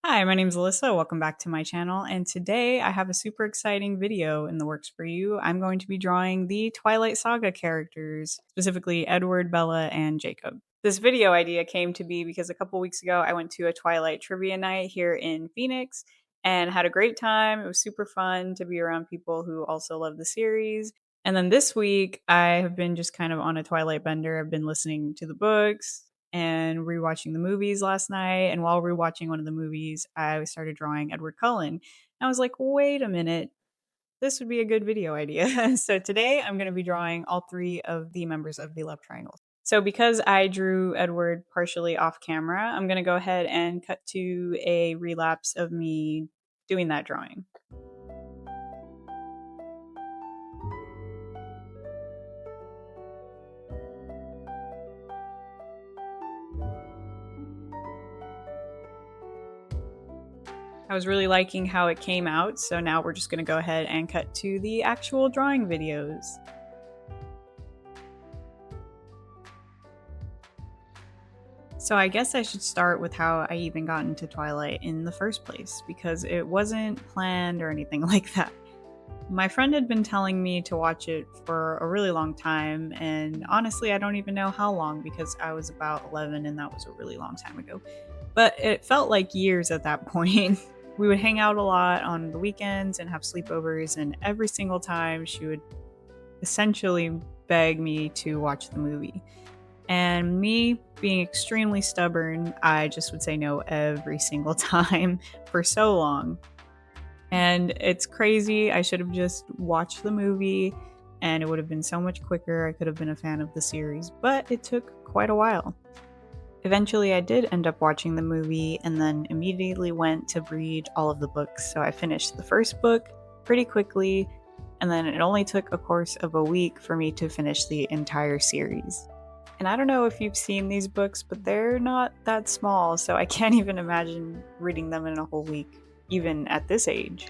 Hi, my name is Alyssa. Welcome back to my channel. And today I have a super exciting video in the works for you. I'm going to be drawing the Twilight Saga characters, specifically Edward, Bella, and Jacob. This video idea came to be because a couple weeks ago I went to a Twilight trivia night here in Phoenix and had a great time. It was super fun to be around people who also love the series. And then this week I have been just kind of on a Twilight bender. I've been listening to the books, and rewatching the movies last night. And while rewatching one of the movies, I started drawing Edward Cullen. I was like, wait a minute, this would be a good video idea. So today I'm going to be drawing all three of the members of the love triangle. So because I drew Edward partially off camera, I'm going to go ahead and cut to a relapse of me doing that drawing. I was really liking how it came out, so now we're just going to go ahead and cut to the actual drawing videos. So I guess I should start with how I even got into Twilight in the first place, because it wasn't planned or anything like that. My friend had been telling me to watch it for a really long time, and honestly, I don't even know how long because I was about 11 and that was a really long time ago. But it felt like years at that point. We would hang out a lot on the weekends and have sleepovers, and every single time she would essentially beg me to watch the movie. And me being extremely stubborn, I just would say no every single time for so long. And it's crazy. I should have just watched the movie and it would have been so much quicker. I could have been a fan of the series, but it took quite a while. Eventually, I did end up watching the movie and then immediately went to read all of the books. So I finished the first book pretty quickly, and then it only took a course of a week for me to finish the entire series. And I don't know if you've seen these books, but they're not that small, so I can't even imagine reading them in a whole week, even at this age.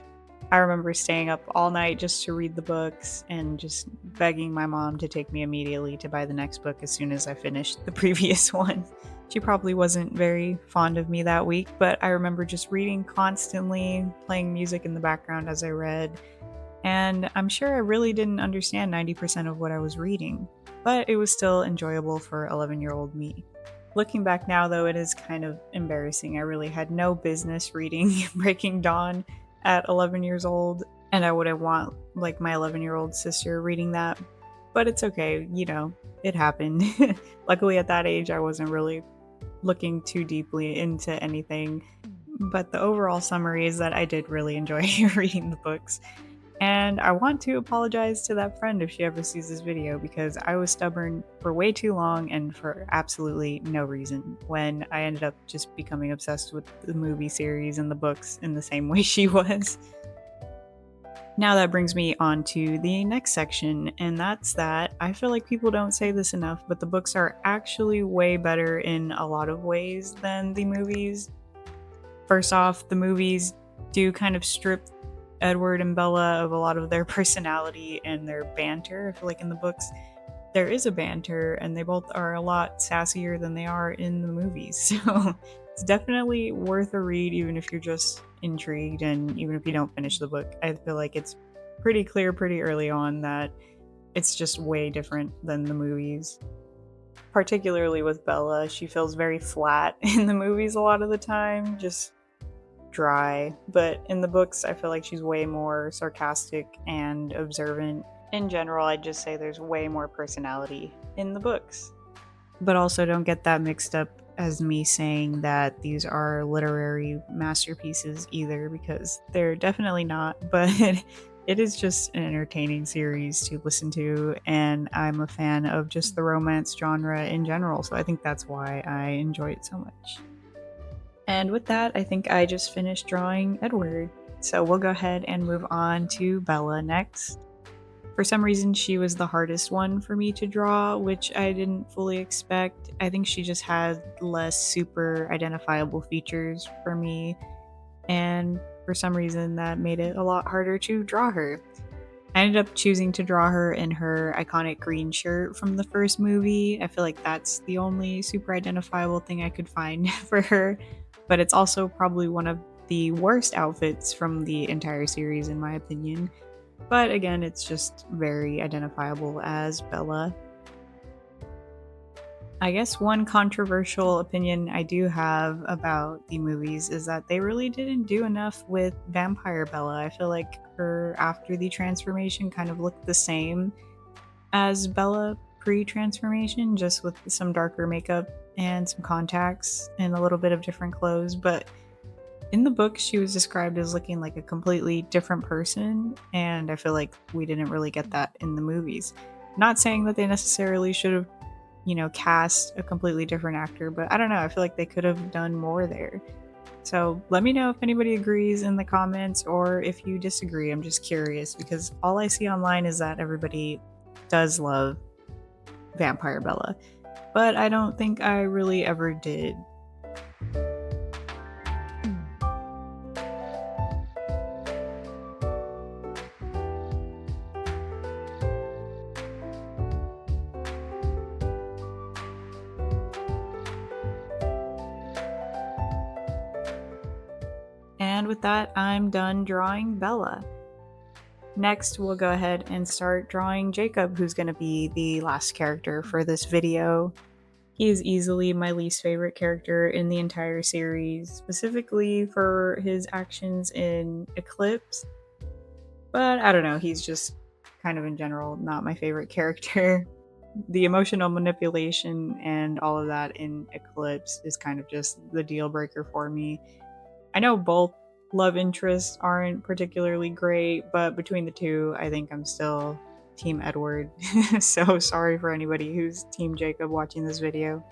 I remember staying up all night just to read the books and just begging my mom to take me immediately to buy the next book as soon as I finished the previous one. She probably wasn't very fond of me that week, but I remember just reading constantly, playing music in the background as I read, and I'm sure I really didn't understand 90% of what I was reading, but it was still enjoyable for 11-year-old me. Looking back now, though, it is kind of embarrassing. I really had no business reading Breaking Dawn at 11 years old, and I wouldn't want like my 11-year-old sister reading that, but it's okay, it happened. Luckily at that age I wasn't really looking too deeply into anything, but the overall summary is that I did really enjoy reading the books. And I want to apologize to that friend if she ever sees this video, because I was stubborn for way too long and for absolutely no reason when I ended up just becoming obsessed with the movie series and the books in the same way she was. Now that brings me on to the next section, and that's that I feel like people don't say this enough, but the books are actually way better in a lot of ways than the movies. First off, the movies do kind of strip Edward and Bella of a lot of their personality and their banter. I feel like in the books there is a banter and they both are a lot sassier than they are in the movies. So it's definitely worth a read even if you're just intrigued and even if you don't finish the book. I feel like it's pretty clear pretty early on that it's just way different than the movies. Particularly with Bella, she feels very flat in the movies a lot of the time, just dry, but in the books I feel like she's way more sarcastic and observant. In general, I'd just say there's way more personality in the books. But also don't get that mixed up as me saying that these are literary masterpieces either, because they're definitely not, but it is just an entertaining series to listen to, and I'm a fan of just the romance genre in general, so I think that's why I enjoy it so much. And with that, I think I just finished drawing Edward. So we'll go ahead and move on to Bella next. For some reason, she was the hardest one for me to draw, which I didn't fully expect. I think she just had less super identifiable features for me, and for some reason that made it a lot harder to draw her. I ended up choosing to draw her in her iconic green shirt from the first movie. I feel like that's the only super identifiable thing I could find for her. but it's also probably one of the worst outfits from the entire series, in my opinion. But again, it's just very identifiable as Bella. I guess one controversial opinion I do have about the movies is that they really didn't do enough with Vampire Bella. I feel like her after the transformation kind of looked the same as Bella pre-transformation, just with some darker makeup and some contacts and a little bit of different clothes. But in the book, she was described as looking like a completely different person, and I feel like we didn't really get that in the movies. Not saying that they necessarily should have, cast a completely different actor, but I don't know, I feel like they could have done more there. So let me know if anybody agrees in the comments or if you disagree. I'm just curious because all I see online is that everybody does love Vampire Bella, but I don't think I really ever did. And with that, I'm done drawing Bella. Next, we'll go ahead and start drawing Jacob, who's going to be the last character for this video. He is easily my least favorite character in the entire series, specifically for his actions in Eclipse. But I don't know, he's just kind of in general not my favorite character. The emotional manipulation and all of that in Eclipse is kind of just the deal breaker for me. I know both love interests aren't particularly great, but between the two, I think I'm still Team Edward. So sorry for anybody who's Team Jacob watching this video.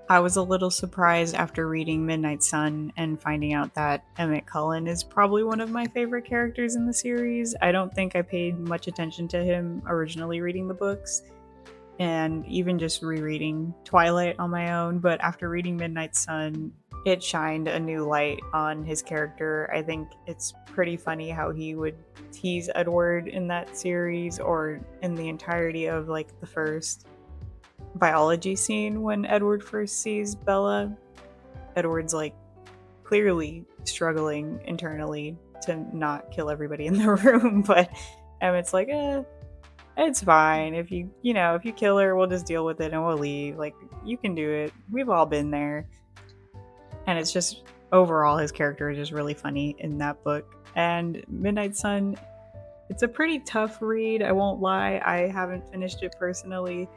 I was a little surprised after reading Midnight Sun and finding out that Emmett Cullen is probably one of my favorite characters in the series. I don't think I paid much attention to him originally reading the books, and even just rereading Twilight on my own, but after reading Midnight Sun, it shined a new light on his character. I think it's pretty funny how he would tease Edward in that series, or in the entirety of like the first biology scene when Edward first sees Bella. Edward's like clearly struggling internally to not kill everybody in the room, but Emmett's like, it's fine. If you kill her, we'll just deal with it and we'll leave. Like, you can do it. We've all been there. And it's just, overall, his character is just really funny in that book. And Midnight Sun, it's a pretty tough read, I won't lie. I haven't finished it personally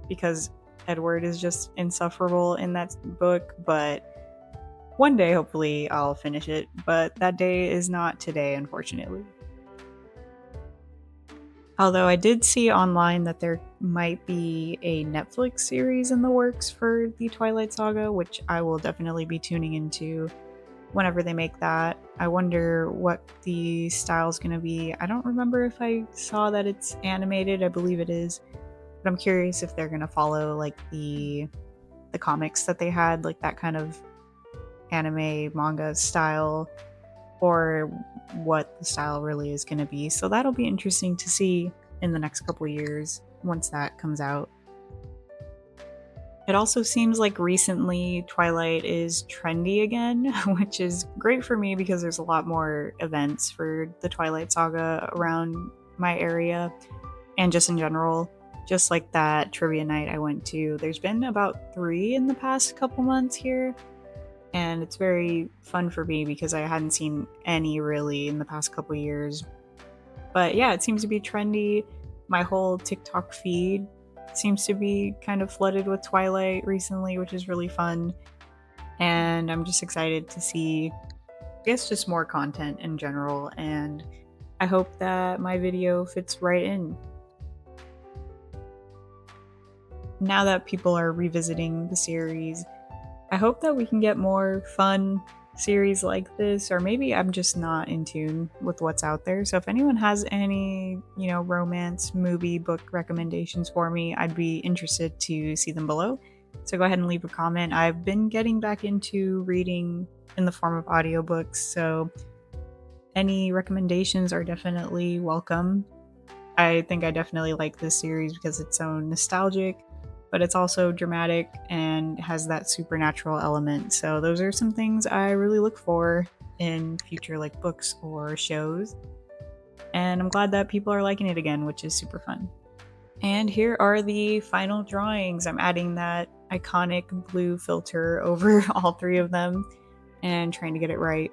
because Edward is just insufferable in that book, but one day, hopefully, I'll finish it. But that day is not today, unfortunately. Although I did see online that there might be a Netflix series in the works for the Twilight Saga, which I will definitely be tuning into whenever they make that. I wonder what the style's going to be. I don't remember if I saw that it's animated. I believe it is. But I'm curious if they're going to follow like the comics that they had, like that kind of anime manga style, or what the style really is going to be. So that'll be interesting to see in the next couple years once that comes out. It also seems like recently Twilight is trendy again, which is great for me because there's a lot more events for the Twilight Saga around my area and just in general. Just like that trivia night I went to, there's been about 3 in the past couple months here. And it's very fun for me because I hadn't seen any really in the past couple years. But yeah, it seems to be trendy. My whole TikTok feed seems to be kind of flooded with Twilight recently, which is really fun. And I'm just excited to see, I guess, just more content in general. And I hope that my video fits right in. Now that people are revisiting the series, I hope that we can get more fun series like this, or maybe I'm just not in tune with what's out there. So if anyone has any, romance, movie, book recommendations for me, I'd be interested to see them below. So go ahead and leave a comment. I've been getting back into reading in the form of audiobooks, so any recommendations are definitely welcome. I think I definitely like this series because it's so nostalgic. but it's also dramatic and has that supernatural element. So those are some things I really look for in future like books or shows. And I'm glad that people are liking it again, which is super fun. And here are the final drawings. I'm adding that iconic blue filter over all three of them and trying to get it right.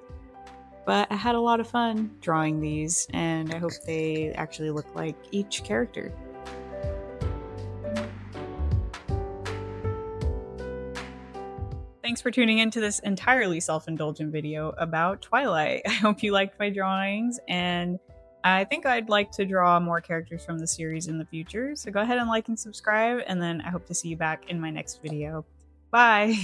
But I had a lot of fun drawing these, and I hope they actually look like each character. Thanks for tuning into this entirely self-indulgent video about Twilight. I hope you liked my drawings, and I think I'd like to draw more characters from the series in the future. So go ahead and like and subscribe, and then I hope to see you back in my next video. Bye!